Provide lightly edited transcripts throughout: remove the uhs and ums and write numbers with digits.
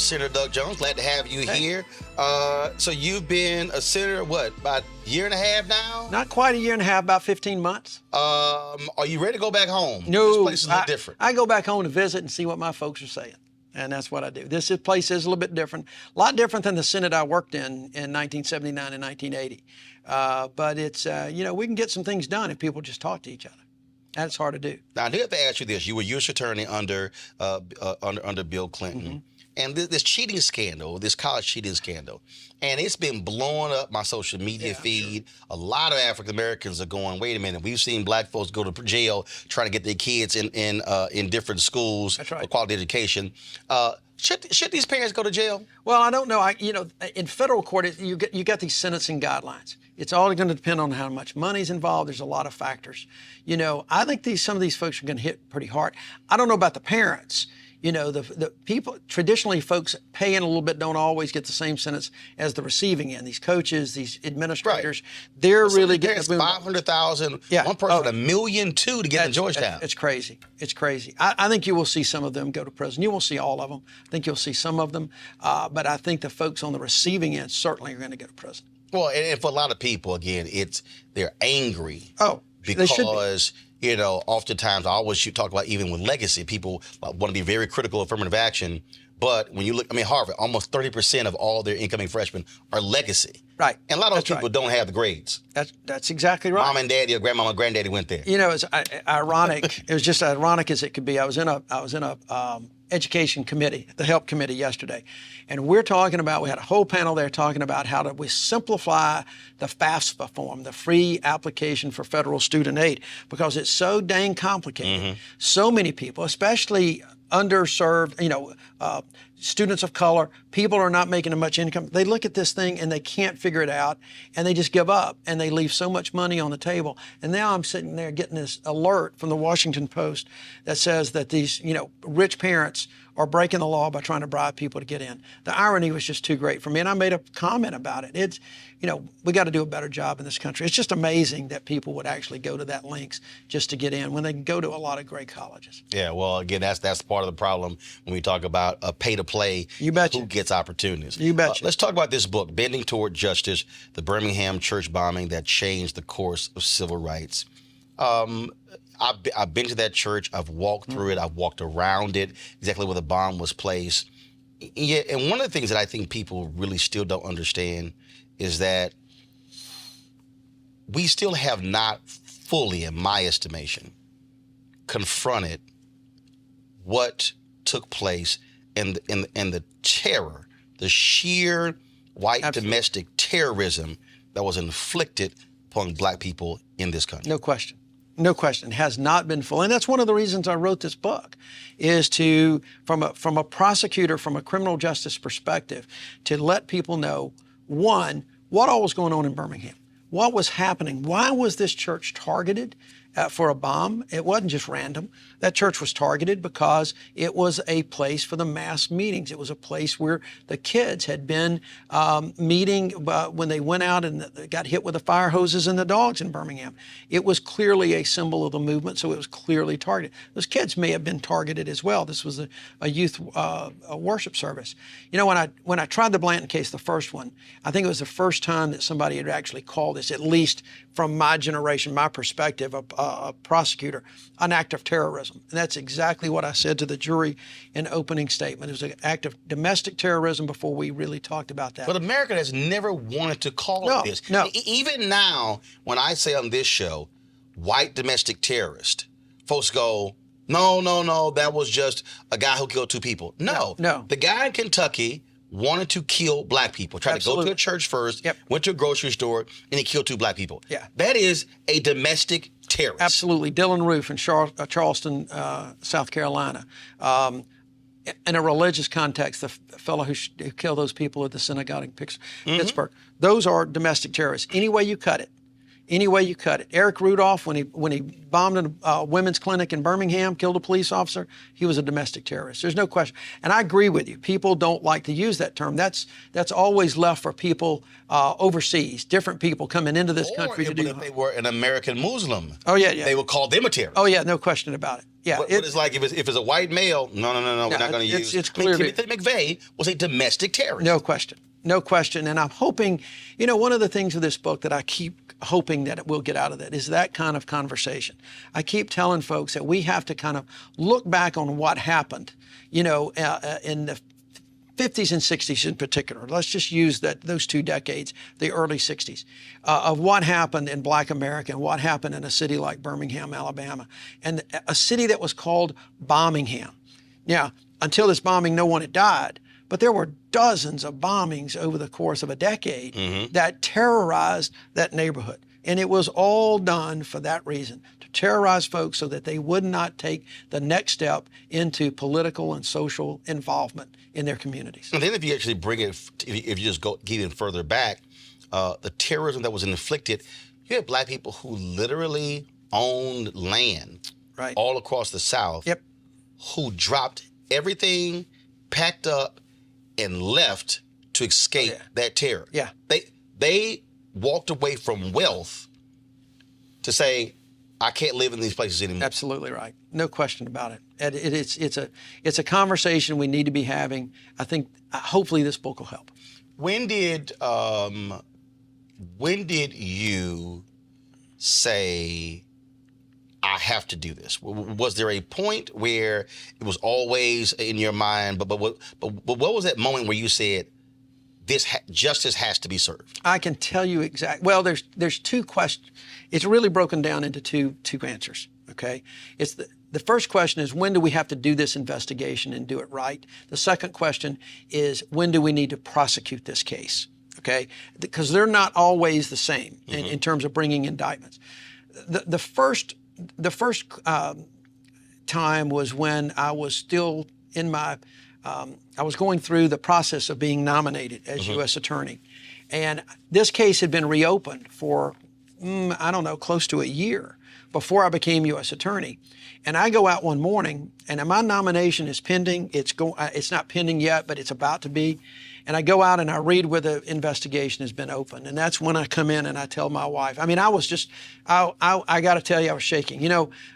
Senator Doug Jones, glad to have you here. So you've been a senator, what, about a year and a half now? Not quite a year and a half, about 15 months. Are you ready to go back home? No, This place is a little different. I go back home to visit and see what my folks are saying. And that's what I do. This place is a little bit different, a lot different than the Senate I worked in 1979 and 1980. But it's, we can get some things done if people just talk to each other. That's hard to do. Now, I do have to ask you this. You were U.S. attorney under Bill Clinton. Mm-hmm. And this cheating scandal, this college cheating scandal, and it's been blowing up my social media feed. Sure. A lot of African Americans are going, wait a minute, we've seen black folks go to jail trying to get their kids in different schools for quality education. Should these parents go to jail? Well, I don't know. In federal court, you got these sentencing guidelines. It's all going to depend on how much money's involved. There's a lot of factors. I think some of these folks are going to hit pretty hard. I don't know about the parents. The people, traditionally folks paying a little bit don't always get the same sentence as the receiving end. These coaches, these administrators, they're really getting $500,000, one person $1.2 million to get to Georgetown. It's crazy. It's crazy. I think you will see some of them go to prison. You won't see all of them. I think you'll see some of them. But I think the folks on the receiving end certainly are going to go to prison. Well, and for a lot of people, again, they're angry. Oh, because they should be. Oftentimes I always talk about, even with legacy, people want to be very critical of affirmative action. But when you look, Harvard, almost 30% of all their incoming freshmen are legacy. Right. And a lot of those people don't have the grades. That's exactly right. Mom and daddy or grandmama and granddaddy went there. It's ironic. It was just ironic as it could be. I was in a education committee, the HELP committee yesterday, and we had a whole panel there talking about how we simplify the FAFSA form, the free application for federal student aid, because it's so dang complicated. Mm-hmm. So many people, especially underserved, students of color, people are not making much income. They look at this thing and they can't figure it out, and they just give up, and they leave so much money on the table. And now I'm sitting there getting this alert from the Washington Post that says that these, rich parents are breaking the law by trying to bribe people to get in. The irony was just too great for me, and I made a comment about it. It's, we got to do a better job in this country. It's just amazing that people would actually go to that lengths just to get in when they can go to a lot of great colleges. Yeah, well, again, that's part of the problem when we talk about pay to play. You betcha. Who gets opportunities. You betcha. Let's talk about this book, Bending Toward Justice, the Birmingham church bombing that changed the course of civil rights. I've been to that church. I've walked through it. I've walked around it, exactly where the bomb was placed. Yeah, and one of the things that I think people really still don't understand is that we still have not fully, in my estimation, confronted what took place and the terror, the sheer white domestic terrorism that was inflicted upon black people in this country. No question. No question. It has not been full. And that's one of the reasons I wrote this book, is to, from a prosecutor, from a criminal justice perspective, to let people know, one, what all was going on in Birmingham. What was happening? Why was this church targeted for a bomb? It wasn't just random. That church was targeted because it was a place for the mass meetings. It was a place where the kids had been meeting when they went out and got hit with the fire hoses and the dogs in Birmingham. It was clearly a symbol of the movement, so it was clearly targeted. Those kids may have been targeted as well. This was a youth worship service. When I tried the Blanton case, the first one, I think it was the first time that somebody had actually called this, at least from my generation, my perspective, a prosecutor, an act of terrorism. And that's exactly what I said to the jury in opening statement. It was an act of domestic terrorism before we really talked about that. But America has never wanted to call it this. No. Even now, when I say on this show, white domestic terrorist, folks go, no, that was just a guy who killed two people. No. The guy in Kentucky wanted to kill black people, tried to go to a church first, went to a grocery store, and he killed two black people. Yeah. That is a domestic terrorist. Absolutely. Dylan Roof in Charleston, South Carolina. In a religious context, the fellow who killed those people at the synagogue in Pittsburgh, those are domestic terrorists. Any way you cut it. any way you cut it. Eric Rudolph, when he bombed a women's clinic in Birmingham, killed a police officer, he was a domestic terrorist. There's no question. And I agree with you. People don't like to use that term. That's always left for people overseas, different people coming into this country to do. If they were an American Muslim, yeah, they would call them a terrorist. Oh yeah, no question about it. Yeah, but it's like if it's a white male, no, we're not going to use. It's clear. Timothy McVeigh was a domestic terrorist. No question. No question. And I'm hoping, one of the things of this book that I keep hoping that it will get out of it is that kind of conversation. I keep telling folks that we have to kind of look back on what happened, in the 50s and 60s in particular. Let's just use those 2 decades, the early 60s, of what happened in Black America and what happened in a city like Birmingham, Alabama, and a city that was called Birmingham. Now, until this bombing, no one had died. But there were dozens of bombings over the course of a decade that terrorized that neighborhood. And it was all done for that reason, to terrorize folks so that they would not take the next step into political and social involvement in their communities. And then if you actually bring it, if you just go even further back, the terrorism that was inflicted, you had Black people who literally owned land all across the South, who dropped everything, packed up, and left to escape that terror. Yeah. They walked away from wealth to say, I can't live in these places anymore. Absolutely right. No question about it. And it's a conversation we need to be having. I think hopefully this book will help. When did you say, I have to do this? Was there a point where it was always in your mind, but what was that moment where you said, justice has to be served? I can tell you exactly. Well, there's 2 questions. It's really broken down into two answers, okay? It's the first question is, when do we have to do this investigation and do it right? The second question is, when do we need to prosecute this case, okay? Because they're not always the same in terms of bringing indictments. The first time was when I was still in my, I was going through the process of being nominated as U.S. Attorney. And this case had been reopened for, close to a year before I became U.S. Attorney. And I go out one morning, and my nomination is pending. It's not pending yet, but it's about to be. And I go out and I read where the investigation has been opened. And that's when I come in and I tell my wife. I mean, I was just, I got to tell you, I was shaking.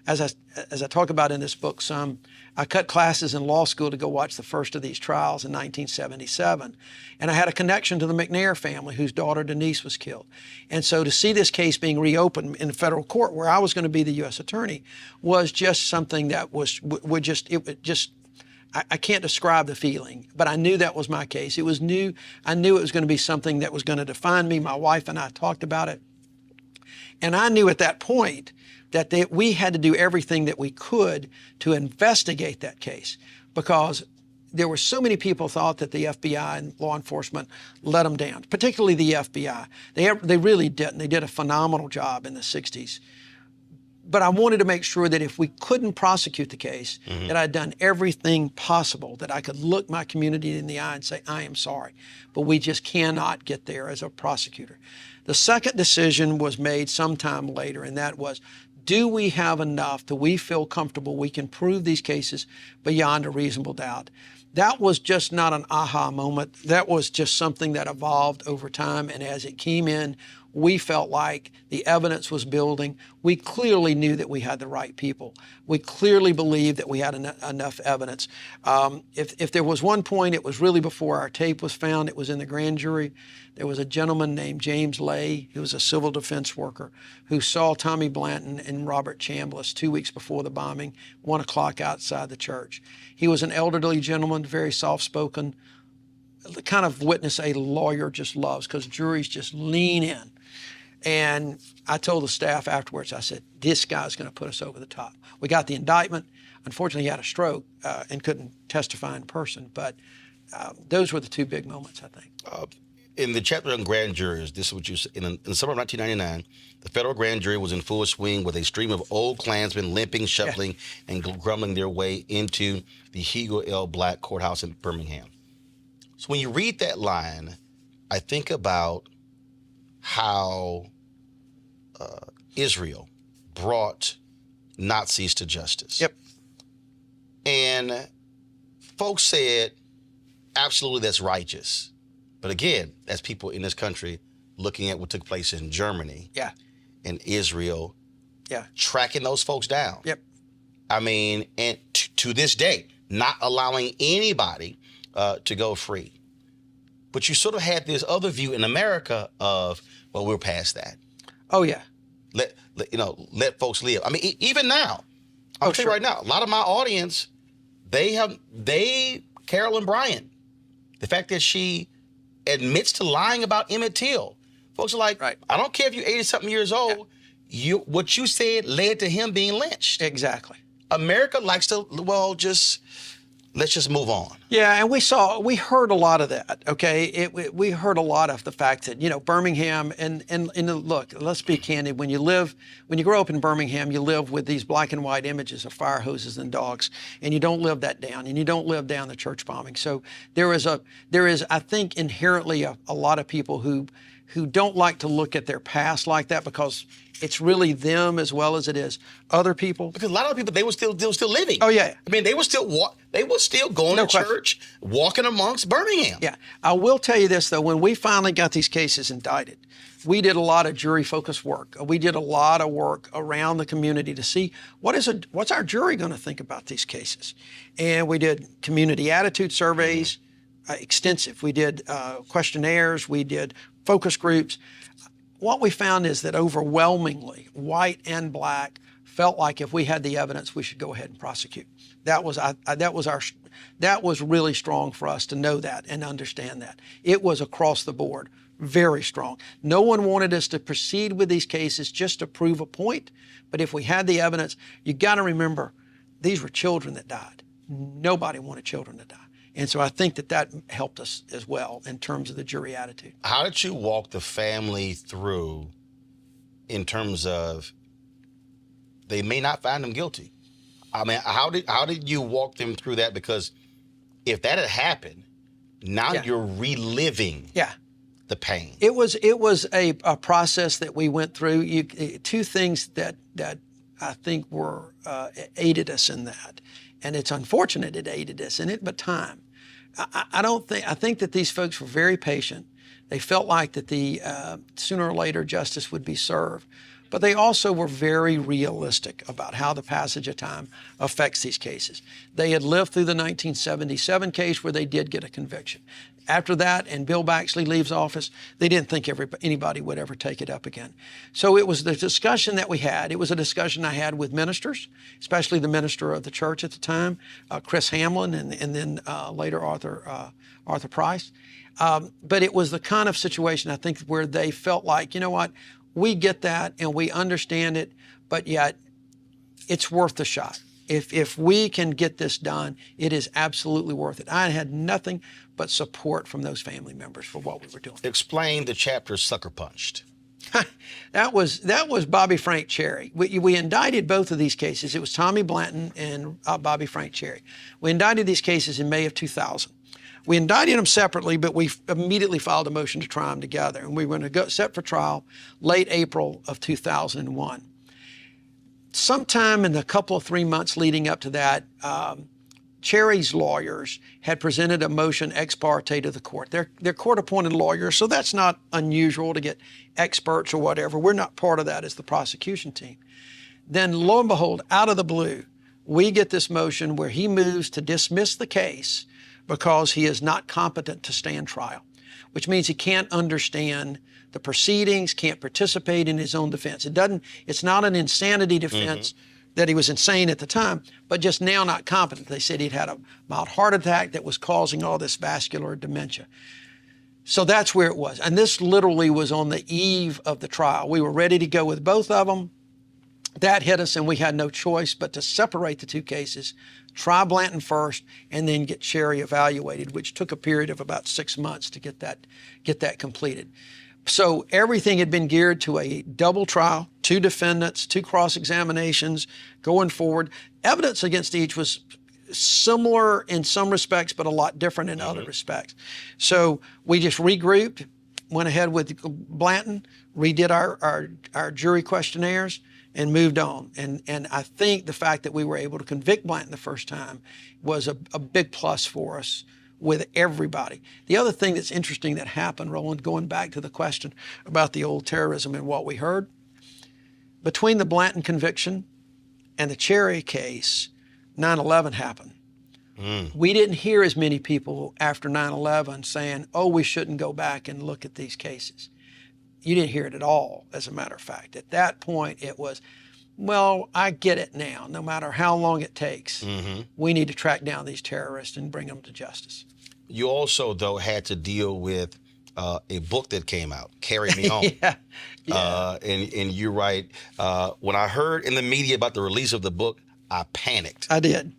As I talk about in this book some, I cut classes in law school to go watch the first of these trials in 1977. And I had a connection to the McNair family, whose daughter Denise was killed. And so to see this case being reopened in federal court, where I was going to be the U.S. Attorney, was just something that I can't describe the feeling, but I knew that was my case. It was new. I knew it was going to be something that was going to define me. My wife and I talked about it. And I knew at that point that we had to do everything that we could to investigate that case, because there were so many people thought that the FBI and law enforcement let them down, particularly the FBI. They really didn't. They did a phenomenal job in the 60s. But I wanted to make sure that if we couldn't prosecute the case, that I'd done everything possible, that I could look my community in the eye and say, I am sorry, but we just cannot get there as a prosecutor. The second decision was made sometime later, and that was, do we have enough that we feel comfortable we can prove these cases beyond a reasonable doubt? That was just not an aha moment. That was just something that evolved over time, and as it came in, we felt like the evidence was building. We clearly knew that we had the right people. We clearly believed that we had enough evidence. If there was one point, it was really before our tape was found. It was in the grand jury. There was a gentleman named James Lay, who was a civil defense worker, who saw Tommy Blanton and Robert Chambliss 2 weeks before the bombing, 1 o'clock outside the church. He was an elderly gentleman, very soft-spoken, the kind of witness a lawyer just loves, because juries just lean in. And I told the staff afterwards, I said, this guy's going to put us over the top. We got the indictment. Unfortunately, he had a stroke and couldn't testify in person. But those were the 2 big moments, I think. In the chapter on grand juries, this is what you said. In the summer of 1999, the federal grand jury was in full swing with a stream of old Klansmen limping, shuffling, and grumbling their way into the Hugo L. Black courthouse in Birmingham. So when you read that line, I think about how Israel brought Nazis to justice. Yep. And folks said, absolutely, that's righteous. But again, that's people in this country looking at what took place in Germany Yeah. and Israel, Yeah. tracking those folks down. Yep. I mean, and to this day, not allowing anybody to go free. But you sort of had this other view in America of, well, we're past that. Oh, yeah. Let folks live. I mean, even now, I'll tell you right now, a lot of my audience, Carolyn Bryant, the fact that she admits to lying about Emmett Till, folks are like, Right. I don't care if you're 80-something years old, what you said led to him being lynched. Exactly. America likes to, let's just move on. Yeah, and we heard a lot of that. Okay, we heard a lot of the fact that Birmingham and look, let's be candid. When you grow up in Birmingham, you live with these black and white images of fire hoses and dogs, and you don't live that down, and you don't live down the church bombing. So there is I think inherently a lot of people who don't like to look at their past like that because it's really them as well as it is other people. Because a lot of people, they were still living. Oh yeah. I mean, they were still going to church, walking amongst Birmingham. Yeah. I will tell you this though, when we finally got these cases indicted, we did a lot of jury focused work. We did a lot of work around the community to see what's our jury going to think about these cases. And we did community attitude surveys, extensive. We did questionnaires, we did focus groups. What we found is that overwhelmingly, white and black felt like if we had the evidence, we should go ahead and prosecute. That was really strong for us to know that and understand that. It was across the board, very strong. No one wanted us to proceed with these cases just to prove a point, but if we had the evidence, you got to remember, these were children that died. Nobody wanted children to die. And so I think that helped us as well in terms of the jury attitude. How did you walk the family through in terms of they may not find them guilty? I mean, how did you walk them through that? Because if that had happened, now you're reliving the pain. It was a process that we went through. Two things that I think were aided us in that. And it's unfortunate it aided us in it, but time. I think that these folks were very patient. They felt like that the sooner or later justice would be served. But they also were very realistic about how the passage of time affects these cases. They had lived through the 1977 case where they did get a conviction. After that, and Bill Baxley leaves office, they didn't think anybody would ever take it up again. So it was the discussion that we had. It was a discussion I had with ministers, especially the minister of the church at the time, Chris Hamlin, and then later Arthur Price. But it was the kind of situation, I think, where they felt like, you know what, we get that and we understand it, but yet it's worth the shot. If we can get this done, it is absolutely worth it. I had nothing but support from those family members for what we were doing. Explain the chapter Sucker Punched. That was Bobby Frank Cherry. We indicted both of these cases. It was Tommy Blanton and Bobby Frank Cherry. We indicted these cases in May of 2000. We indicted them separately, but we immediately filed a motion to try them together. And we were going to go set for trial late April of 2001. Sometime in the couple of 3 months leading up to that, Cherry's lawyers had presented a motion ex parte to the court. They're court-appointed lawyers, so that's not unusual to get experts or whatever. We're not part of that as the prosecution team. Then lo and behold, out of the blue, we get this motion where he moves to dismiss the case because he is not competent to stand trial, which means he can't understand the proceedings, can't participate in his own defense. It's not an insanity defense that he was insane at the time, but just now not competent. They said he'd had a mild heart attack that was causing all this vascular dementia. So that's where it was. And this literally was on the eve of the trial. We were ready to go with both of them. That hit us and we had no choice but to separate the two cases, try Blanton first, and then get Cherry evaluated, which took a period of about 6 months to get that completed. So everything had been geared to a double trial, 2 defendants, 2 cross-examinations going forward. Evidence against each was similar in some respects, but a lot different in other respects. So we just regrouped, went ahead with Blanton, redid our jury questionnaires, and moved on. And I think the fact that we were able to convict Blanton the first time was a big plus for us with everybody. The other thing that's interesting that happened, Roland, going back to the question about the old terrorism and what we heard, between the Blanton conviction and the Cherry case, 9/11 happened. We didn't hear as many people after 9/11 saying, oh, we shouldn't go back and look at these cases. You didn't hear it at all, as a matter of fact. At that point, it was, well, I get it now. No matter how long it takes, we need to track down these terrorists and bring them to justice. You also, though, had to deal with a book that came out, Carry Me Home. And you write, when I heard in the media about the release of the book, I panicked. I did.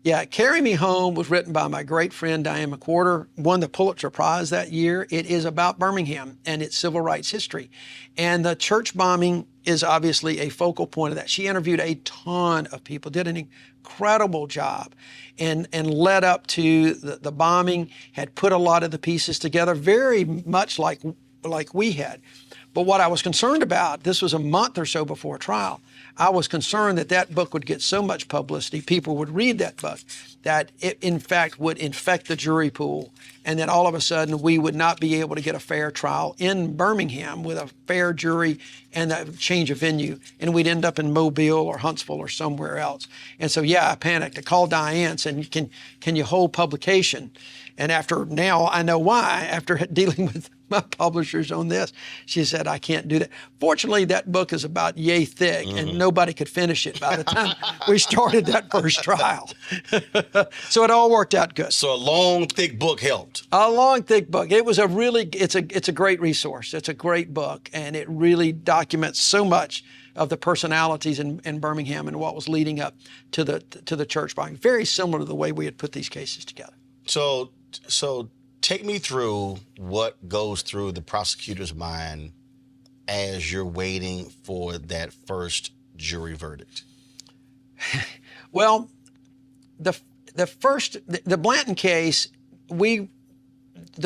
Yeah, Carry Me Home was written by my great friend Diane McWhorter, won the Pulitzer Prize that year. It is about Birmingham and its civil rights history. And the church bombing is obviously a focal point of that. She interviewed a ton of people, did an incredible job, and led up to the bombing, had put a lot of the pieces together, very much like we had. But what I was concerned about, this was a month or so before trial, I was concerned that that book would get so much publicity, people would read that book, that it in fact would infect the jury pool, and that all of a sudden we would not be able to get a fair trial in Birmingham with a fair jury and a change of venue, and we'd end up in Mobile or Huntsville or somewhere else. And so, yeah, I panicked. I called Diane, said, can you hold publication? And now I know why, after dealing with my publishers on this, she said, I can't do that. Fortunately, that book is about yay thick, and nobody could finish it by the time we started that first trial. So it all worked out good. So a long, thick book helped. A long, thick book. It was it's a great resource. It's a great book, and it really documents so much of the personalities in Birmingham and what was leading up to the church bombing. Very similar to the way we had put these cases together. So take me through what goes through the prosecutor's mind as you're waiting for that first jury verdict. Well, the Blanton case, the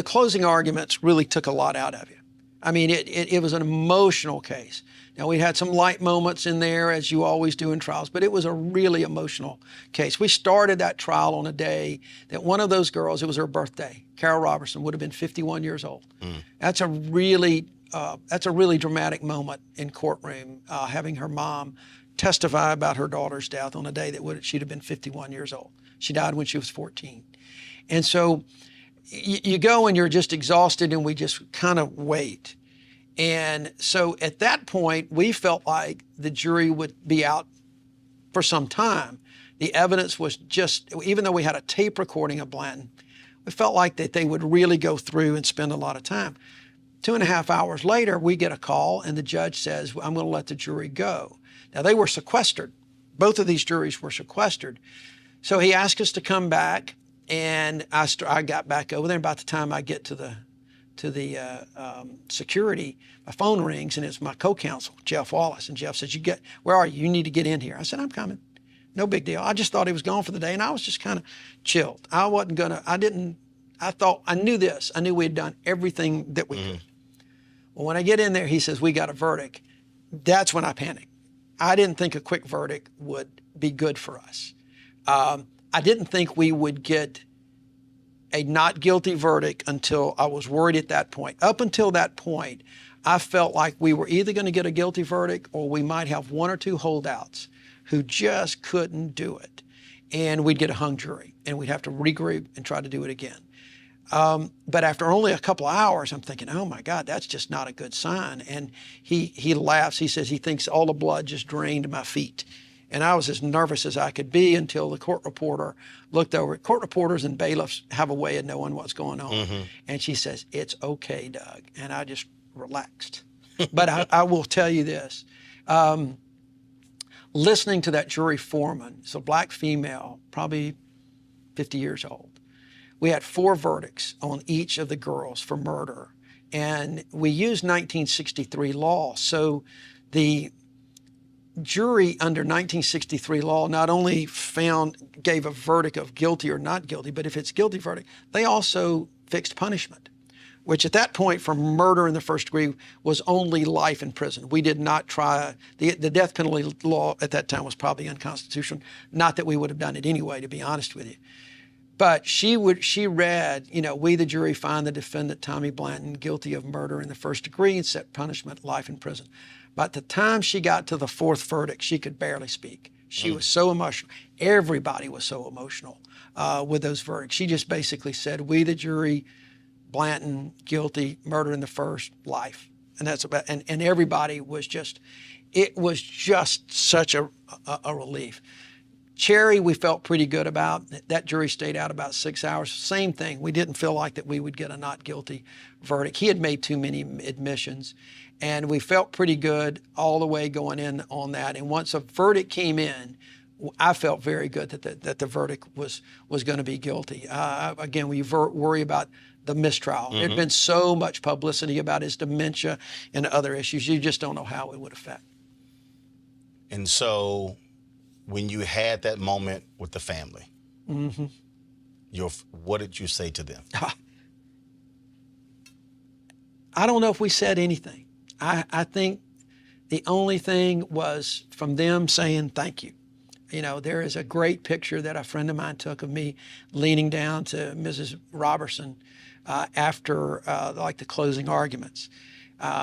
closing arguments really took a lot out of you. I mean, it was an emotional case. Now, we had some light moments in there, as you always do in trials, but it was a really emotional case. We started that trial on a day that one of those girls, it was her birthday, Carol Robertson, would have been 51 years old. That's a really dramatic moment in courtroom, having her mom testify about her daughter's death on a day that she'd have been 51 years old. She died when she was 14. And so you go and you're just exhausted, and we just kind of wait. And so at that point, we felt like the jury would be out for some time. The evidence was just, even though we had a tape recording of Blanton, we felt like that they would really go through and spend a lot of time. 2.5 hours later, we get a call, and the judge says, I'm going to let the jury go. Now, they were sequestered. Both of these juries were sequestered. So he asked us to come back, and I got back over there. And by the time I get to the security, my phone rings, and it's my co-counsel, Jeff Wallace. And Jeff says, where are you? You need to get in here. I said, I'm coming. No big deal. I just thought he was gone for the day, and I was just kind of chilled. I knew this. I knew we had done everything that we could. Well, when I get in there, he says, we got a verdict. That's when I panicked. I didn't think a quick verdict would be good for us. I didn't think we would get a not guilty verdict until I was worried at that point. Up until that point, I felt like we were either going to get a guilty verdict, or we might have one or two holdouts who just couldn't do it. And we'd get a hung jury, and we'd have to regroup and try to do it again. But after only a couple of hours, I'm thinking, oh my God, that's just not a good sign. And he laughs. He says he thinks all the blood just drained my feet. And I was as nervous as I could be until the court reporter looked over. Court reporters and bailiffs have a way of knowing what's going on. And she says, it's okay, Doug. And I just relaxed. But I will tell you this. Listening to that jury foreman, it's a black female, probably 50 years old. We had 4 verdicts on each of the girls for murder. And we used 1963 law. So the jury under 1963 law not only gave a verdict of guilty or not guilty, but if it's guilty verdict, they also fixed punishment. which at that point for murder in the first degree was only life in prison. We did not try, the death penalty law at that time was probably unconstitutional. Not that we would have done it anyway, to be honest with you. But she read, we the jury find the defendant Tommy Blanton guilty of murder in the first degree and set punishment life in prison. By the time she got to the fourth verdict, she could barely speak. She was so emotional. Everybody was so emotional with those verdicts. She just basically said, we the jury, Blanton guilty, murder in the first, life. And that's about, and everybody was just, it was just such a relief. Cherry, we felt pretty good about. That jury stayed out about 6 hours. Same thing. We didn't feel like that we would get a not guilty verdict. He had made too many admissions, and we felt pretty good all the way going in on that. And once a verdict came in, I felt very good that the verdict was going to be guilty. Again, we worry about the mistrial. There'd been so much publicity about his dementia and other issues. You just don't know how it would affect. And so, when you had that moment with the family, what did you say to them? I don't know if we said anything. I think the only thing was from them saying thank you. There is a great picture that a friend of mine took of me leaning down to Mrs. Robertson after the closing arguments.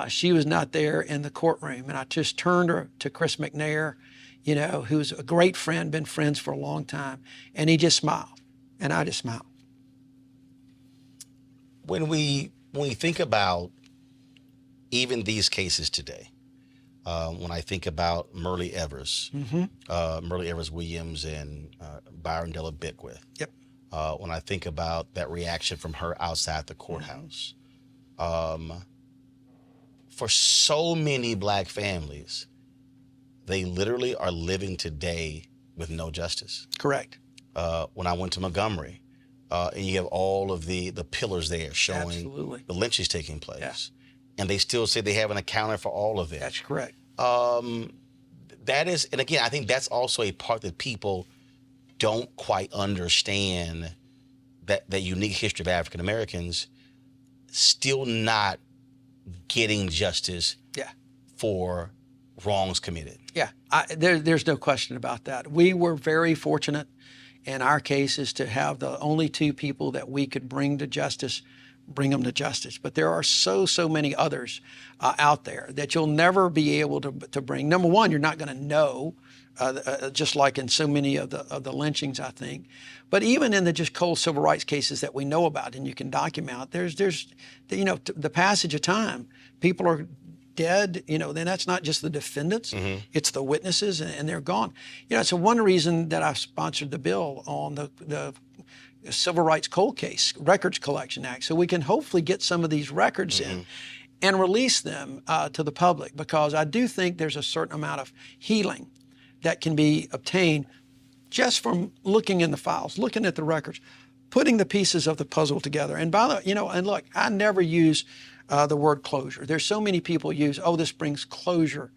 She was not there in the courtroom, and I just turned to Chris McNair, who's a great friend, been friends for a long time, and he just smiled, and I just smiled. When we think about even these cases today, when I think about Myrlie Evers, Myrlie Evers Williams and Byron Della Beckwith, Yep. When I think about that reaction from her outside the courthouse, for so many Black families, they literally are living today with no justice. Correct. When I went to Montgomery, and you have all of the pillars there showing Absolutely. the lynchings taking place. Yeah. And they still say they haven't accounted for all of it. That's correct. That is, and again, I think that's also a part that people don't quite understand, that unique history of African Americans still not getting justice for wrongs committed. Yeah, there's no question about that. We were very fortunate in our cases to have the only two people that we could bring them to justice. But there are so many others out there that you'll never be able to bring. Number one, you're not going to know, just like in so many of the lynchings, I think. But even in the just cold civil rights cases that we know about and you can document, there's the passage of time, people are dead, then that's not just the defendants, it's the witnesses, and they're gone. So one reason that I sponsored the bill on the Civil Rights Cold Case Records Collection Act, so we can hopefully get some of these records in and release them to the public, because I do think there's a certain amount of healing that can be obtained just from looking in the files, looking at the records, putting the pieces of the puzzle together. And by the and look, I never use the word closure. There's so many people use, this brings closure.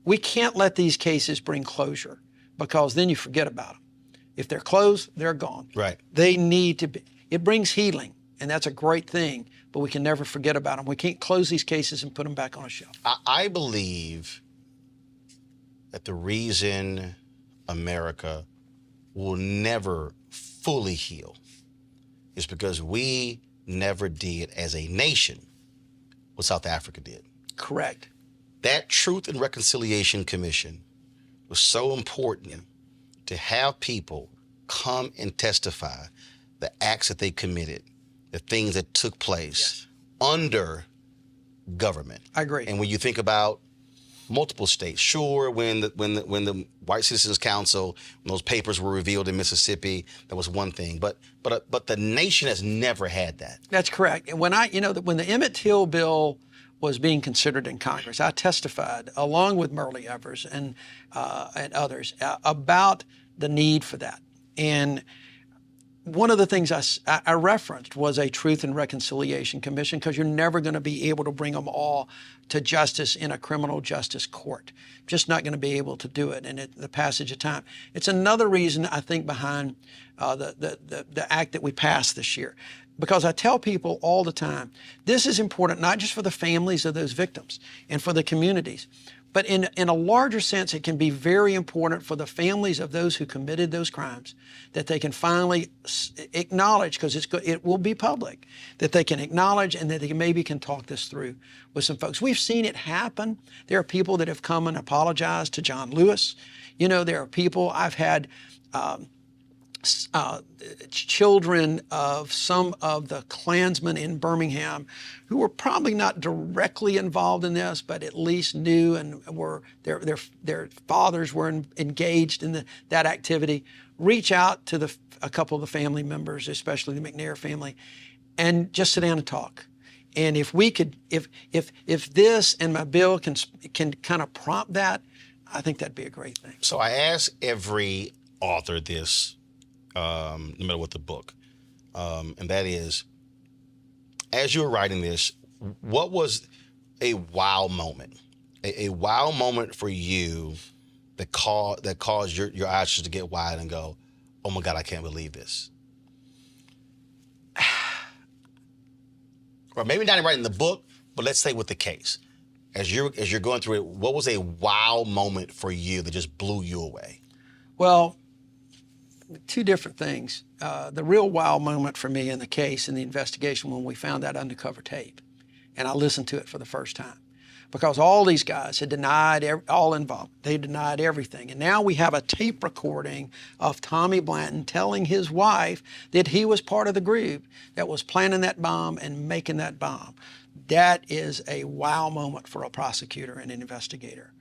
We can't let these cases bring closure, because then you forget about them. If they're closed, they're gone. Right. They need to be. It brings healing, and that's a great thing, but we can never forget about them. We can't close these cases and put them back on a shelf. I believe that the reason America will never fully heal is because we never did, as a nation, what South Africa did. Correct. That Truth and Reconciliation Commission was so important to have people come and testify the acts that they committed, the things that took place under government. I agree. And when you think about multiple states, sure, when the White Citizens Council, when those papers were revealed in Mississippi, that was one thing. But the nation has never had that. That's correct. And when when the Emmett Till bill was being considered in Congress, I testified along with Myrlie Evers and others about the need for that. And one of the things I referenced was a Truth and Reconciliation Commission, because you're never going to be able to bring them all to justice in a criminal justice court. Just not going to be able to do it in the passage of time. It's another reason, I think, behind the act that we passed this year. Because I tell people all the time, this is important not just for the families of those victims and for the communities, but in a larger sense, it can be very important for the families of those who committed those crimes, that they can finally acknowledge, because it will be public, that they can acknowledge and that they maybe can talk this through with some folks. We've seen it happen. There are people that have come and apologized to John Lewis. You know, there are people, I've had children of some of the Klansmen in Birmingham who were probably not directly involved in this, but at least knew and were their fathers were engaged in that activity, reach out to a couple of the family members, especially the McNair family, and just sit down and talk. And if we could, if this and my bill can kind of prompt that, I think that'd be a great thing. So I ask every author this, no matter what the book, and that is, as you were writing this, what was a wow moment? A wow moment for you that caused your eyes to get wide and go, oh my God, I can't believe this. Or maybe not in writing the book, but let's say with the case. As you're going through it, what was a wow moment for you that just blew you away? Well, two different things. The real wow moment for me in the case, in the investigation, when we found that undercover tape, and I listened to it for the first time, because all these guys had denied, all involved, they denied everything. And now we have a tape recording of Tommy Blanton telling his wife that he was part of the group that was planning that bomb and making that bomb. That is a wow moment for a prosecutor and an investigator.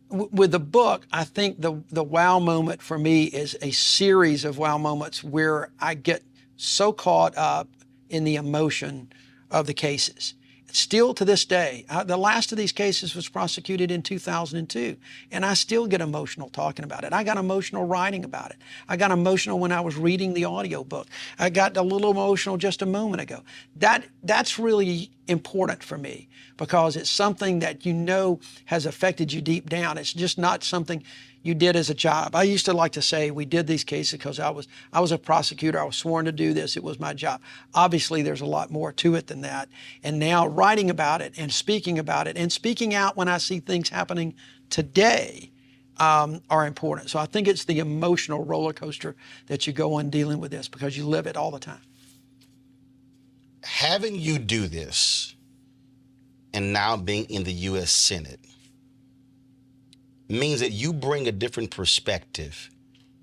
With the book, I think the wow moment for me is a series of wow moments where I get so caught up in the emotion of the cases. Still to this day, the last of these cases was prosecuted in 2002, and I still get emotional talking about it. I got emotional writing about it. I got emotional when I was reading the audiobook. I got a little emotional just a moment ago. That's really important for me, because it's something that you know has affected you deep down. It's just not something you did as a job. I used to like to say we did these cases because I was a prosecutor. I was sworn to do this. It was my job. Obviously, there's a lot more to it than that. And now writing about it and speaking about it and speaking out when I see things happening today are important. So I think it's the emotional roller coaster that you go on dealing with this, because you live it all the time. Having you do this and now being in the U.S. Senate means that you bring a different perspective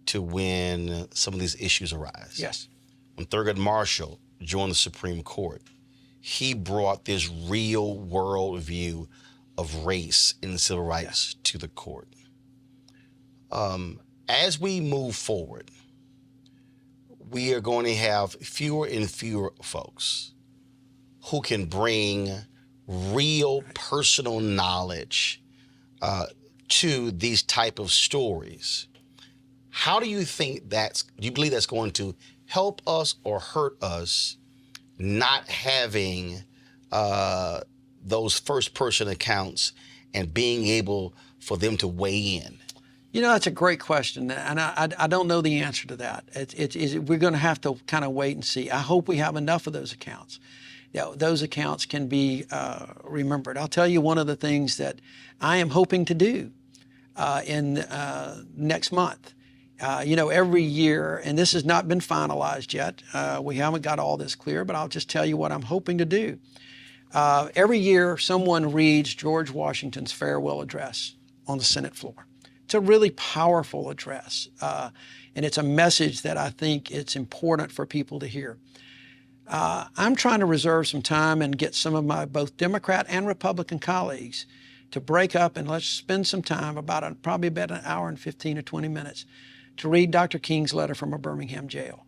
to when some of these issues arise. Yes. When Thurgood Marshall joined the Supreme Court, he brought this real world view of race and civil rights to the court. As we move forward, we are going to have fewer and fewer folks who can bring real personal knowledge to these type of stories. How do you think do you believe that's going to help us or hurt us, not having those first person accounts and being able for them to weigh in? You know, that's a great question, and I don't know the answer to that. We're going to have to kind of wait and see. I hope we have enough of those accounts. Those accounts can be remembered. I'll tell you one of the things that I am hoping to do in next month. Every year, and this has not been finalized yet. We haven't got all this clear, but I'll just tell you what I'm hoping to do. Every year, someone reads George Washington's farewell address on the Senate floor. It's a really powerful address, and it's a message that I think it's important for people to hear. I'm trying to reserve some time and get some of my both Democrat and Republican colleagues to break up and let's spend some time, probably about an hour and 15 or 20 minutes, to read Dr. King's letter from a Birmingham jail.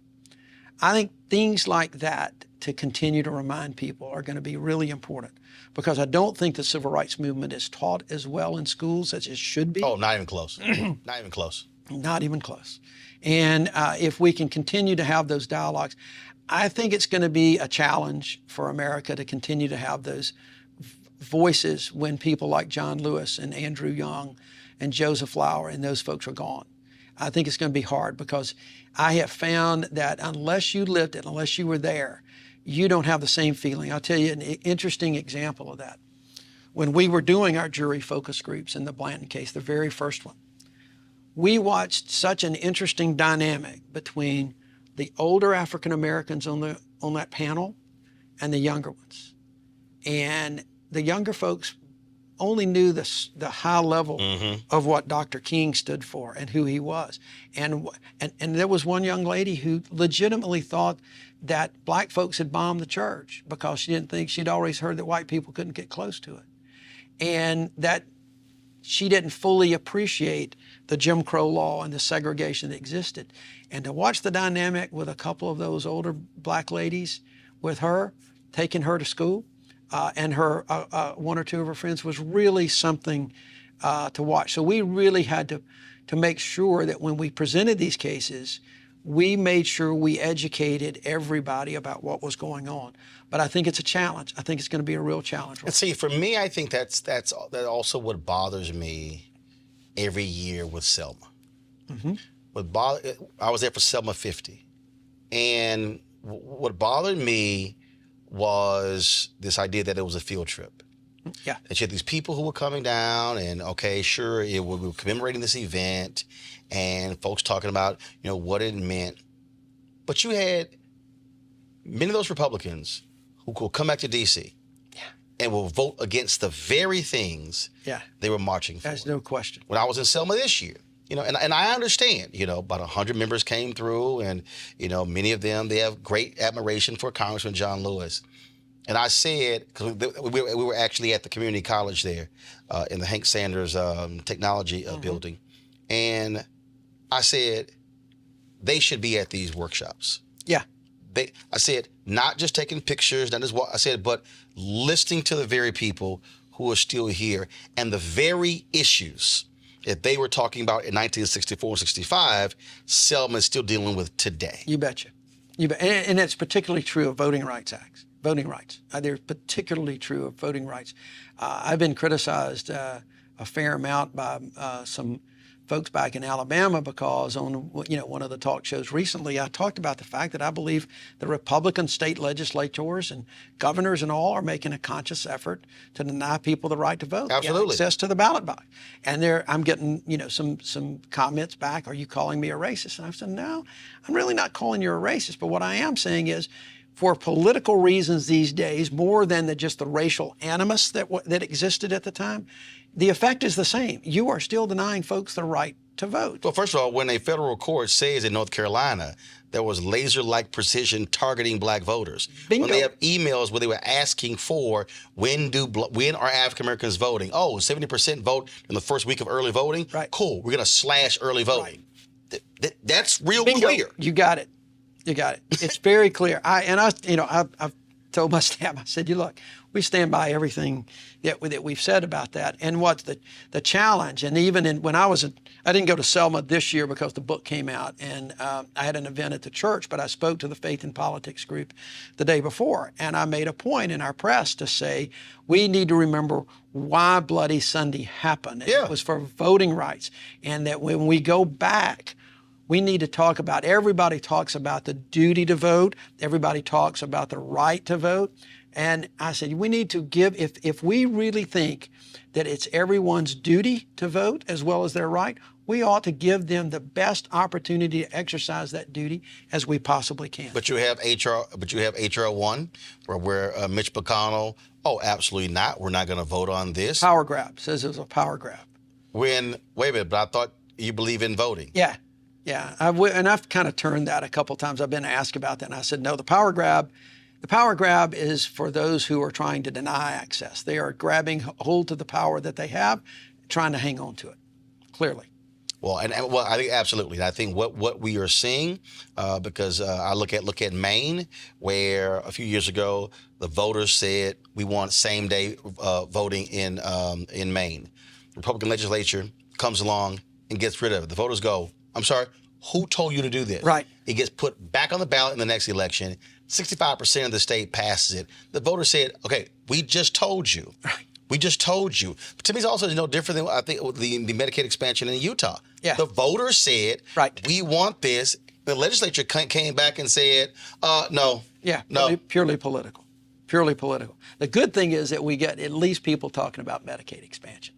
I think things like that to continue to remind people are going to be really important, because I don't think the civil rights movement is taught as well in schools as it should be. Oh, not even close. Not even close. Not even close. And if we can continue to have those dialogues, I think it's going to be a challenge for America to continue to have those voices when people like John Lewis and Andrew Young and Joseph Lauer and those folks are gone. I think it's going to be hard because I have found that unless you lived it, unless you were there, you don't have the same feeling. I'll tell you an interesting example of that. When we were doing our jury focus groups in the Blanton case, the very first one, we watched such an interesting dynamic between the older African Americans on that panel and the younger ones. And the younger folks only knew the high level of what Dr. King stood for and who he was. And there was one young lady who legitimately thought that black folks had bombed the church because she didn't think, she'd always heard that white people couldn't get close to it. And that she didn't fully appreciate the Jim Crow law and the segregation that existed. And to watch the dynamic with a couple of those older black ladies with her, taking her to school, and her one or two of her friends was really something to watch. So we really had to make sure that when we presented these cases, we made sure we educated everybody about what was going on. But I think it's a challenge. I think it's going to be a real challenge. And see, for me, I think that's also what bothers me every year with Selma. I was there for Selma 50. And what bothered me was this idea that it was a field trip. Yeah. That you had these people who were coming down and, okay, sure, we were commemorating this event and folks talking about, what it meant. But you had many of those Republicans who will come back to D.C. and will vote against the very things they were marching for. There's no question. When I was in Selma this year, and I understand, about 100 members came through and, many of them, they have great admiration for Congressman John Lewis. And I said, because we were actually at the community college there in the Hank Sanders technology building. And I said, they should be at these workshops. Yeah. I said, not just taking pictures, not just what I said, but listening to the very people who are still here and the very issues that they were talking about in 1964 and 65, Selma is still dealing with today. You betcha. And it's particularly true of voting rights acts. Voting rights. They're particularly true of voting rights. I've been criticized a fair amount by some folks back in Alabama because on one of the talk shows recently, I talked about the fact that I believe the Republican state legislators and governors and all are making a conscious effort to deny people the right to vote, Absolutely. get access to the ballot box. And I'm getting some comments back. Are you calling me a racist? And I said, no, I'm really not calling you a racist. But what I am saying is, for political reasons these days, more than just the racial animus that existed at the time, the effect is the same. You are still denying folks the right to vote. Well, first of all, when a federal court says in North Carolina there was laser-like precision targeting black voters, Bingo. when they have emails where they were asking for when are African Americans voting? Oh, 70% vote in the first week of early voting. Right. Cool. We're going to slash early voting. Right. That's real Bingo. clear. You got it. You got it. It's very clear. I've told my staff, I said, look, we stand by everything that we've said about that. And what's the challenge? And even when I didn't go to Selma this year because the book came out, and I had an event at the church, but I spoke to the Faith and Politics group the day before, and I made a point in our press to say we need to remember why Bloody Sunday happened. And It was for voting rights, and that when we go back, we need to talk about, everybody talks about the duty to vote. Everybody talks about the right to vote. And I said, we need to give, if we really think that it's everyone's duty to vote as well as their right, we ought to give them the best opportunity to exercise that duty as we possibly can. But you have HR 1 where Mitch McConnell, absolutely not. We're not going to vote on this. Power grab, says it was a power grab. Wait a minute, but I thought you believe in voting. Yeah. And I've kind of turned that a couple times. I've been asked about that, and I said, no, the power grab is for those who are trying to deny access. They are grabbing hold to the power that they have, trying to hang on to it, clearly. Well, I think absolutely. I think what we are seeing, because I look at Maine, where a few years ago the voters said we want same-day voting in Maine. The Republican legislature comes along and gets rid of it. The voters go, I'm sorry, who told you to do this? Right. It gets put back on the ballot in the next election. 65% of the state passes it. The voters said, okay, we just told you. Right. We just told you. But to me, it's also no different than I think the Medicaid expansion in Utah. Yeah. The voters said, right, we want this. The legislature came back and said, no. Yeah, no. Purely political. Purely political. The good thing is that we get at least people talking about Medicaid expansion.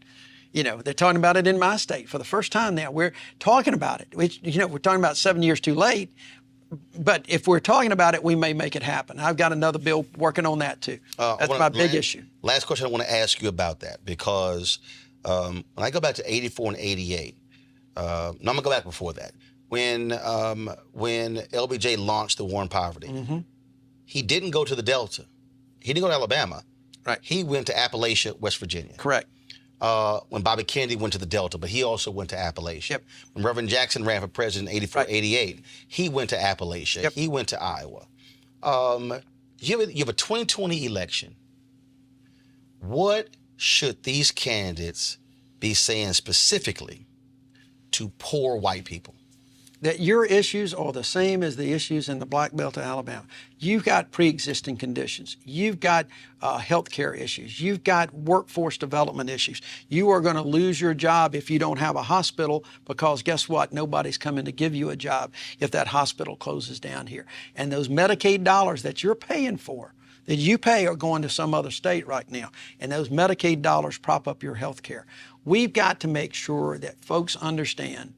You know, they're talking about it in my state for the first time now. We're talking about it. We're talking about 7 years too late. But if we're talking about it, we may make it happen. I've got another bill working on that too. That's my big issue. Last question I want to ask you about that, because when I go back to 84 and 88, no, I'm going to go back before that. When LBJ launched the War on Poverty, he didn't go to the Delta. He didn't go to Alabama. Right. He went to Appalachia, West Virginia. Correct. When Bobby Kennedy went to the Delta, but he also went to Appalachia. Yep. When Reverend Jackson ran for president in 84, 88, he went to Appalachia. Yep. He went to Iowa. You have a 2020 election. What should these candidates be saying specifically to poor white people? That your issues are the same as the issues in the Black Belt of Alabama. You've got pre-existing conditions. You've got health care issues. You've got workforce development issues. You are going to lose your job if you don't have a hospital, because guess what? Nobody's coming to give you a job if that hospital closes down here. And those Medicaid dollars that you're paying for, that you pay, are going to some other state right now. And those Medicaid dollars prop up your health care. We've got to make sure that folks understand,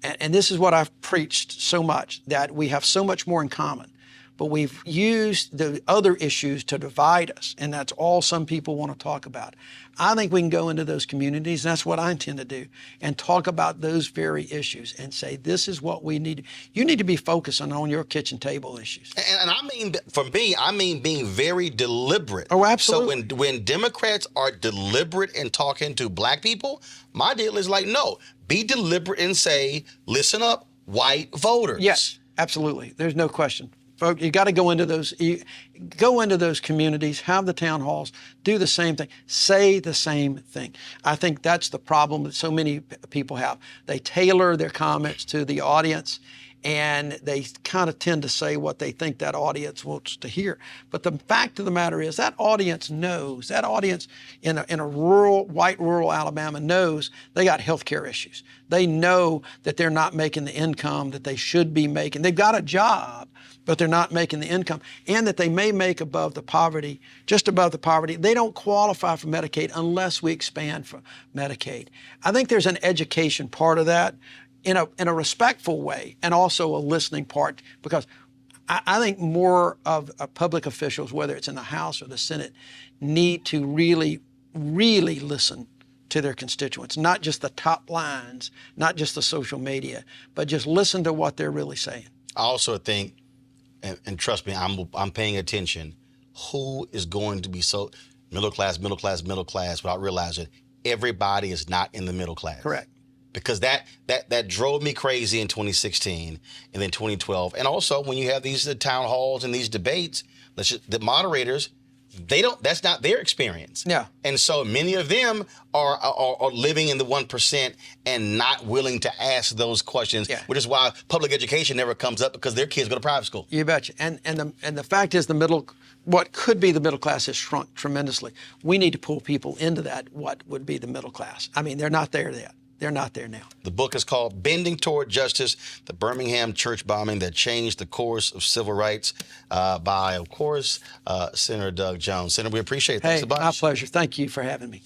and this is what I've preached so much, that we have so much more in common, but we've used the other issues to divide us, and that's all some people want to talk about. I think we can go into those communities, and that's what I intend to do, and talk about those very issues and say, this is what we need. You need to be focusing on your kitchen table issues. And I mean, for me, I mean being very deliberate. Oh, absolutely. So when Democrats are deliberate in talking to black people, my deal is like, no, be deliberate and say, listen up, white voters. Yes, absolutely. There's no question. Folks, you got to go into those communities, have the town halls, do the same thing, say the same thing. I think that's the problem that so many people have. They tailor their comments to the audience, and they kind of tend to say what they think that audience wants to hear. But the fact of the matter is that audience knows, that audience in a white rural Alabama knows they got health care issues. They know that they're not making the income that they should be making. They've got a job, but they're not making the income, and that they may make above the poverty, just above the poverty. They don't qualify for Medicaid unless we expand for Medicaid. I think there's an education part of that in a respectful way, and also a listening part, because I think more of public officials, whether it's in the House or the Senate, need to really, really listen to their constituents, not just the top lines, not just the social media, but just listen to what they're really saying. I also think, and trust me, I'm paying attention, who is going to be so middle class, without realizing everybody is not in the middle class. Correct. Because that drove me crazy in 2016 and then 2012. And also when you have these town halls and these debates, the moderators, that's not their experience. Yeah. And so many of them are living in the 1% and not willing to ask those questions, yeah, which is why public education never comes up, because their kids go to private school. You betcha. And the fact is, what could be the middle class has shrunk tremendously. We need to pull people into that, what would be the middle class. I mean, they're not there yet. They're not there now. The book is called Bending Toward Justice, the Birmingham Church Bombing That Changed the Course of Civil Rights, by, of course, Senator Doug Jones. Senator, we appreciate it. Thanks a bunch. My pleasure. Thank you for having me.